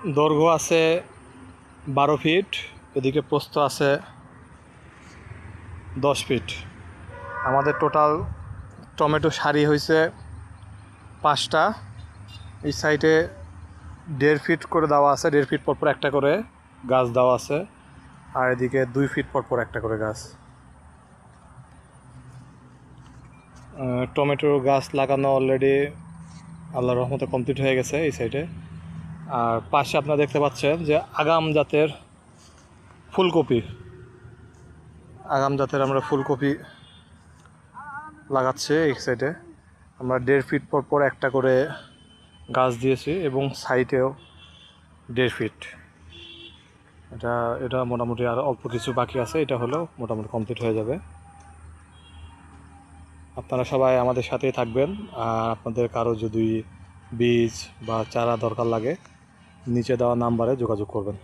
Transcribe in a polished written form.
দৈর্ঘ্য আছে 12 ফিট, এদিকে প্রস্থ আছে 10 ফিট। আমাদের টোটাল টমেটো সারি হয়েছে 5টা। এই সাইডে 1.5 ফিট করে দেওয়া আছে, 1.5 ফিট পরপর একটা করে গাছ দেওয়া আছে, আর এদিকে 2 ফিট পরপর একটা করে গাছ। টমেটোর গাছ লাগানো অলরেডি আল্লাহর রহমতে কমপ্লিট হয়ে গেছে এই সাইডে। আর পাশে আপনারা দেখতে পাচ্ছেন যে আগাম জাতের ফুলকপি, আমরা ফুলকপি লাগাচ্ছি এই সাইডে। আমরা 1.5 ফিট পরপর একটা করে গাছ দিয়েছি এবং সাইডেও 1.5 ফিট। এটা মোটামুটি আর অল্প কিছু বাকি আছে, এটা হলেও মোটামুটি কমপ্লিট হয়ে যাবে। আপনারা সবাই আমাদের সাথেই থাকবেন। আর আপনাদের কারো যদি বীজ বা চারা দরকার লাগে নিচে দেওয়া নাম্বারে যোগাযোগ করবেন।